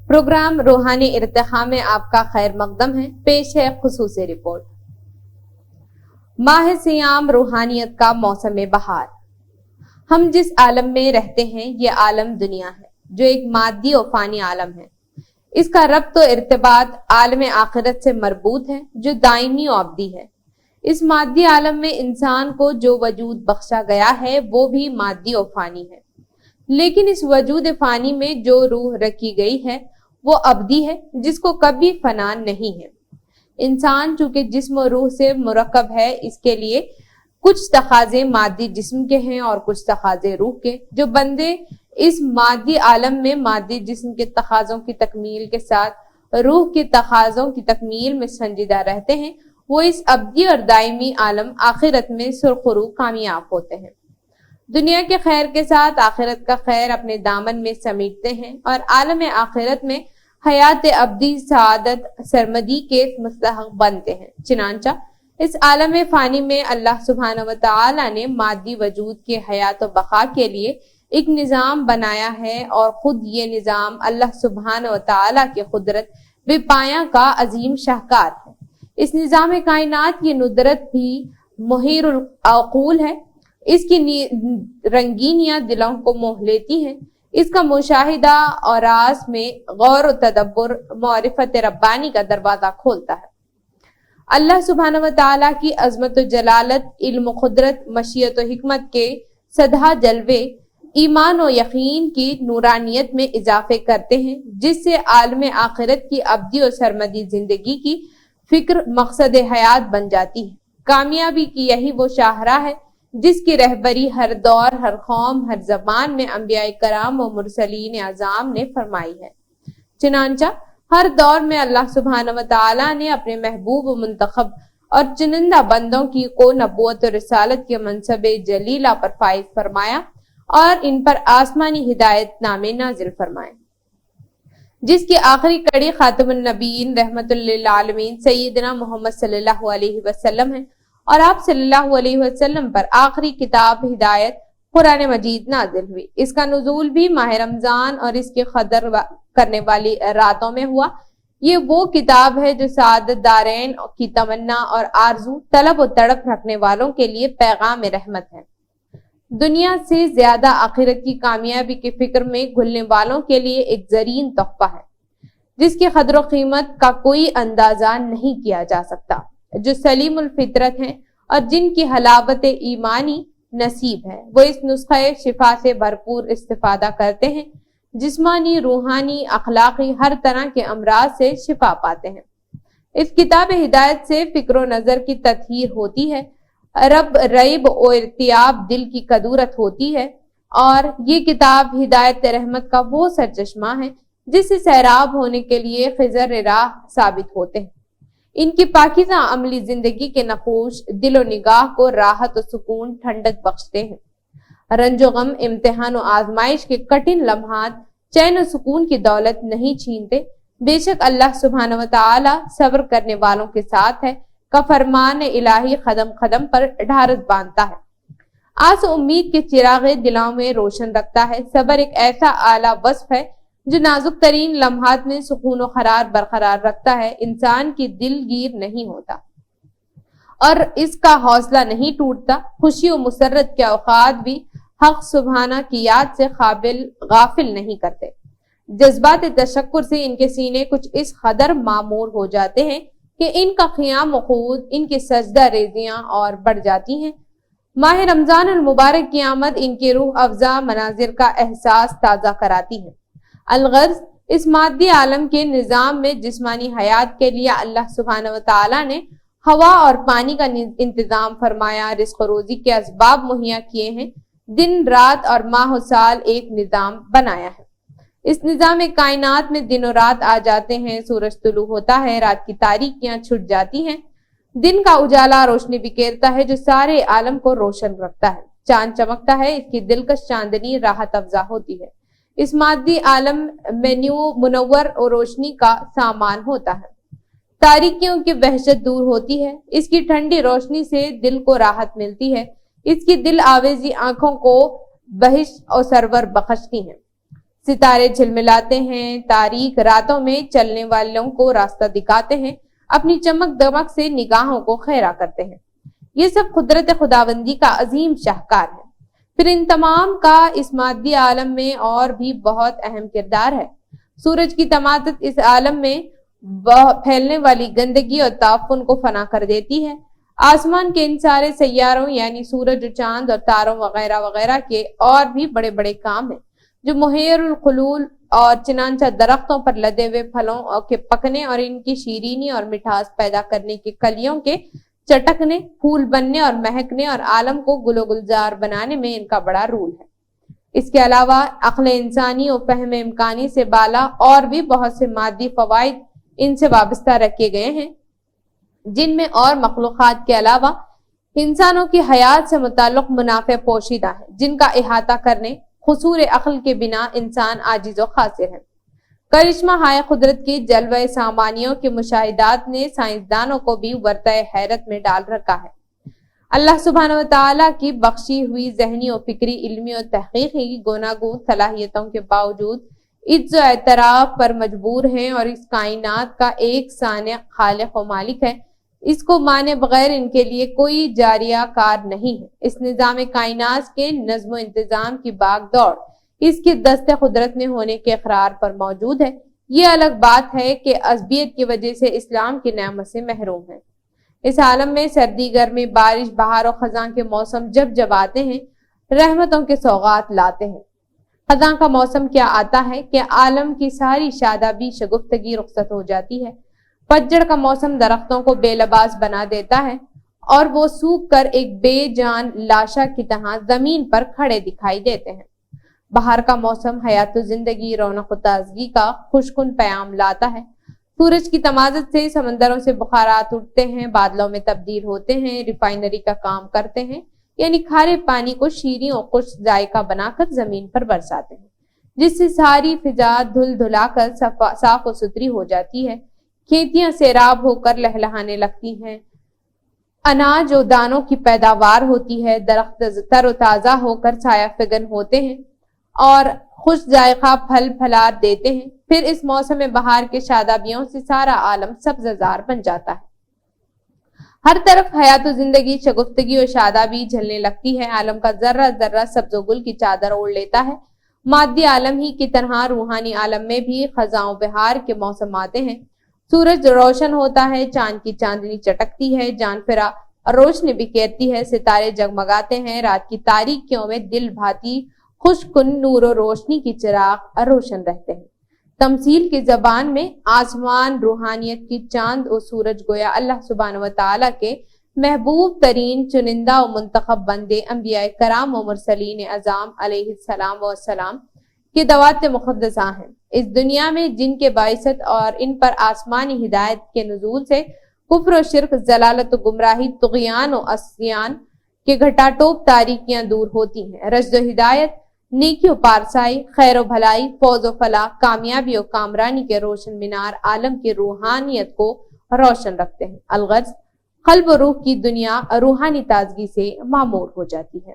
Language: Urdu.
پروگرام روحانی ارتقاء میں آپ کا خیر مقدم ہے۔ پیش ہے خصوصی رپورٹ۔ ماہ سیام روحانیت کا موسم بہار۔ ہم جس عالم میں رہتے ہیں یہ عالم دنیا ہے جو ایک مادی و فانی عالم ہے۔ اس کا ربط و ارتباط عالم آخرت سے مربوط ہے جو دائمی و ابدی ہے۔ اس مادی عالم میں انسان کو جو وجود بخشا گیا ہے وہ بھی مادی و فانی ہے، لیکن اس وجود فانی میں جو روح رکھی گئی ہے وہ ابدی ہے جس کو کبھی فنا نہیں ہے۔ انسان چونکہ جسم و روح سے مرکب ہے، اس کے لیے کچھ تقاضے مادی جسم کے ہیں اور کچھ تقاضے روح کے۔ جو بندے اس مادی عالم میں مادی جسم کے تقاضوں کی تکمیل کے ساتھ روح کے تقاضوں کی تکمیل میں سنجیدہ رہتے ہیں، وہ اس ابدی اور دائمی عالم آخرت میں سرخرو کامیاب ہوتے ہیں۔ دنیا کے خیر کے ساتھ آخرت کا خیر اپنے دامن میں سمیٹتے ہیں اور عالم آخرت میں حیات ابدی سعادت سرمدی کے مستحق بنتے ہیں۔ چنانچہ اس عالم فانی میں اللہ سبحانہ و تعالی نے مادی وجود کے حیات و بقا کے لیے ایک نظام بنایا ہے، اور خود یہ نظام اللہ سبحانہ و تعالی کی قدرت بے پایاں کا عظیم شاہکار ہے۔ اس نظام کائنات کی ندرت بھی محیر العقول ہے۔ اس کی رنگینیاں دلوں کو موہ لیتی ہیں۔ اس کا مشاہدہ اور راز میں غور و تدبر معرفت ربانی کا دروازہ کھولتا ہے۔ اللہ سبحانہ و تعالیٰ کی عظمت و جلالت، علم و قدرت، مشیت و حکمت کے سدھا جلوے ایمان و یقین کی نورانیت میں اضافے کرتے ہیں، جس سے عالم آخرت کی ابدی و سرمدی زندگی کی فکر مقصد حیات بن جاتی ہے۔ کامیابی کی یہی وہ شاہراہ ہے جس کی رہبری ہر دور، ہر قوم، ہر زبان میں انبیاء کرام و مرسلین اعظام نے فرمائی ہے۔ چنانچہ ہر دور میں اللہ سبحانہ و تعالی نے اپنے محبوب و منتخب اور چنندہ بندوں کو نبوت و رسالت کے منصب جلیلہ پر فائز فرمایا اور ان پر آسمانی ہدایت نامے نازل فرمائے، جس کی آخری کڑی خاتم النبیین رحمت للعالمین سیدنا محمد صلی اللہ علیہ وسلم ہے، اور آپ صلی اللہ علیہ وسلم پر آخری کتاب ہدایت قرآن مجید نازل ہوئی۔ اس کا نزول بھی ماہ رمضان اور اس کی قدر کرنے والی راتوں میں ہوا۔ یہ وہ کتاب ہے جو سعادت دارین کی تمنا اور آرزو، طلب و تڑپ رکھنے والوں کے لیے پیغام رحمت ہے۔ دنیا سے زیادہ آخرت کی کامیابی کی فکر میں گھلنے والوں کے لیے ایک زرین تحفہ ہے، جس کی قدر و قیمت کا کوئی اندازہ نہیں کیا جا سکتا۔ جو سلیم الفطرت ہیں اور جن کی حلاوت ایمانی نصیب ہے، وہ اس نسخہ شفا سے بھرپور استفادہ کرتے ہیں، جسمانی، روحانی، اخلاقی ہر طرح کے امراض سے شفا پاتے ہیں۔ اس کتاب ہدایت سے فکر و نظر کی تطہیر ہوتی ہے، رب ریب و ارتیاب دل کی کدورت ہوتی ہے، اور یہ کتاب ہدایت رحمت کا وہ سرچشمہ ہے جس سے سیراب ہونے کے لیے خضر راہ ثابت ہوتے ہیں۔ ان کی پاکیزہ عملی زندگی کے نقوش دل و نگاہ کو راحت و سکون، ٹھنڈک بخشتے ہیں۔ رنج و غم، امتحان و آزمائش کے کٹھن لمحات چین و سکون کی دولت نہیں چھینتے۔ بے شک اللہ سبحانہ و تعالی صبر کرنے والوں کے ساتھ ہے کا فرمان الہی قدم قدم پر ڈھارس باندھتا ہے۔ آس و امید کے چراغ دلوں میں روشن رکھتا ہے۔ صبر ایک ایسا اعلیٰ وصف ہے جو نازک ترین لمحات میں سکون و قرار برقرار رکھتا ہے۔ انسان کی دل گیر نہیں ہوتا اور اس کا حوصلہ نہیں ٹوٹتا۔ خوشی و مسرت کے اوقات بھی حق سبحانہ کی یاد سے غافل نہیں کرتے۔ جذبات تشکر سے ان کے سینے کچھ اس قدر معمور ہو جاتے ہیں کہ ان کا قیام و قعود، ان کی سجدہ ریزیاں اور بڑھ جاتی ہیں۔ ماہ رمضان المبارک کی آمد ان کی روح افزا مناظر کا احساس تازہ کراتی ہے۔ الغرض اس مادی عالم کے نظام میں جسمانی حیات کے لیے اللہ سبحانہ و تعالی نے ہوا اور پانی کا انتظام فرمایا، رزق و روزی کے اسباب مہیا کیے ہیں، دن رات اور ماہ و سال ایک نظام بنایا ہے۔ اس نظام کائنات میں دن و رات آ جاتے ہیں، سورج طلوع ہوتا ہے، رات کی تاریکیاں چھٹ جاتی ہیں، دن کا اجالا روشنی بکھیرتا ہے جو سارے عالم کو روشن رکھتا ہے، چاند چمکتا ہے، اس کی دلکش چاندنی راحت افزا ہوتی ہے۔ اس مادی عالم میں منور اور روشنی کا سامان ہوتا ہے، تاریکیوں کی وحشت دور ہوتی ہے، اس کی ٹھنڈی روشنی سے دل کو راحت ملتی ہے، اس کی دل آویزی آنکھوں کو بہشت اور سرور بخشتی ہیں۔ ستارے جھلملاتے ہیں، تاریک راتوں میں چلنے والوں کو راستہ دکھاتے ہیں، اپنی چمک دمک سے نگاہوں کو خیرہ کرتے ہیں۔ یہ سب قدرت خداوندی کا عظیم شاہکار ہے۔ پھر ان تمام کا اس مادی عالم میں اور بھی بہت اہم کردار ہے۔ سورج کی تمادت اس عالم میں پھیلنے والی گندگی اور تعفن کو فنا کر دیتی ہے۔ آسمان کے ان سارے سیاروں یعنی سورج اور چاند اور تاروں وغیرہ وغیرہ کے اور بھی بڑے بڑے کام ہیں جو محیر الخلول اور چنانچہ درختوں پر لدے ہوئے پھلوں کے پکنے اور ان کی شیرینی اور مٹھاس پیدا کرنے کے کلیوں کے چٹکنے، پھول بننے اور مہکنے اور عالم کو گل و گلزار بنانے میں ان کا بڑا رول ہے۔ اس کے علاوہ عقل انسانی اور فہم امکانی سے بالا اور بھی بہت سے مادی فوائد ان سے وابستہ رکھے گئے ہیں، جن میں اور مخلوقات کے علاوہ انسانوں کی حیات سے متعلق منافع پوشیدہ ہے، جن کا احاطہ کرنے قصور عقل کے بنا انسان عاجز و خاسر ہے۔ کرشمہ ہائے قدرت کی جلوہ سامانیوں کے مشاہدات نے سائنسدانوں کو بھی ورطۂ حیرت میں ڈال رکھا ہے۔ اللہ سبحانہ و تعالیٰ کی بخشی ہوئی ذہنی و فکری، علمی و تحقیقی گوناگون صلاحیتوں کے باوجود عجز و اعتراف پر مجبور ہیں اور اس کائنات کا ایک صانع، خالق و مالک ہے۔ اس کو مانے بغیر ان کے لیے کوئی جاریہ کار نہیں ہے۔ اس نظام کائنات کے نظم و انتظام کی باغ دوڑ اس کے دست قدرت میں ہونے کے اقرار پر موجود ہے۔ یہ الگ بات ہے کہ عصبیت کی وجہ سے اسلام کی نعمت سے محروم ہے۔ اس عالم میں سردی، گرمی، بارش، بہار اور خزاں کے موسم جب جب آتے ہیں، رحمتوں کے سوغات لاتے ہیں۔ خزاں کا موسم کیا آتا ہے کہ عالم کی ساری شادابی، شگفتگی رخصت ہو جاتی ہے۔ پتجھڑ کا موسم درختوں کو بے لباس بنا دیتا ہے اور وہ سوکھ کر ایک بے جان لاشا کی طرح زمین پر کھڑے دکھائی دیتے ہیں۔ بہار کا موسم حیات و زندگی، رونق و تازگی کا خوشگوار پیام لاتا ہے۔ سورج کی تمازت سے سمندروں سے بخارات اٹھتے ہیں، بادلوں میں تبدیل ہوتے ہیں، ریفائنری کا کام کرتے ہیں، یعنی کھارے پانی کو شیریں اور خوش ذائقہ بنا کر زمین پر برساتے ہیں، جس سے ساری فضا دھل دھلا کر صاف و ستھری ہو جاتی ہے۔ کھیتیاں سیراب ہو کر لہلہانے لگتی ہیں، اناج و دانوں کی پیداوار ہوتی ہے، درخت تر و تازہ ہو کر سایہ فگن ہوتے ہیں اور خوش ذائقہ پھل پھلار دیتے ہیں۔ پھر اس موسم بہار کے شادابیوں سے سارا عالم سبززار بن جاتا ہے۔ ہر طرف حیات و زندگی، شگفتگی اور شادابی جھلنے لگتی ہے۔ عالم کا ذرہ ذرہ سبز و گل کی چادر اوڑھ لیتا ہے۔ مادی عالم ہی کی طرح روحانی عالم میں بھی خزاں و بہار کے موسم آتے ہیں۔ سورج روشن ہوتا ہے، چاند کی چاندنی چٹکتی ہے، جان پھرا روشنی بکھیرتی ہے، ستارے جگمگاتے ہیں، رات کی تاریکیوں میں دل بھاتی خوش کن نور و روشنی کی چراغ روشن رہتے ہیں۔ تمثیل کی زبان میں آسمان روحانیت کی چاند و سورج گویا اللہ سبحانہ و تعالیٰ کے محبوب ترین چنندہ و منتخب بندے انبیاء کرام و مرسلین اعظام علیہ السلام و السلام کے دوات مقدسہ ہیں۔ اس دنیا میں جن کے باعثت اور ان پر آسمانی ہدایت کے نزول سے کفر و شرک، ضلالت و گمراہی، طغیان و عصیان کے گھٹا ٹوپ تاریکیاں دور ہوتی ہیں۔ رشد و ہدایت، نیکی و پارسائی، خیر و بھلائی، فوز و فلاح، کامیابی و کامرانی کے روشن مینار عالم کی روحانیت کو روشن رکھتے ہیں۔ الغرض قلب و روح کی دنیا روحانی تازگی سے معمور ہو جاتی ہے۔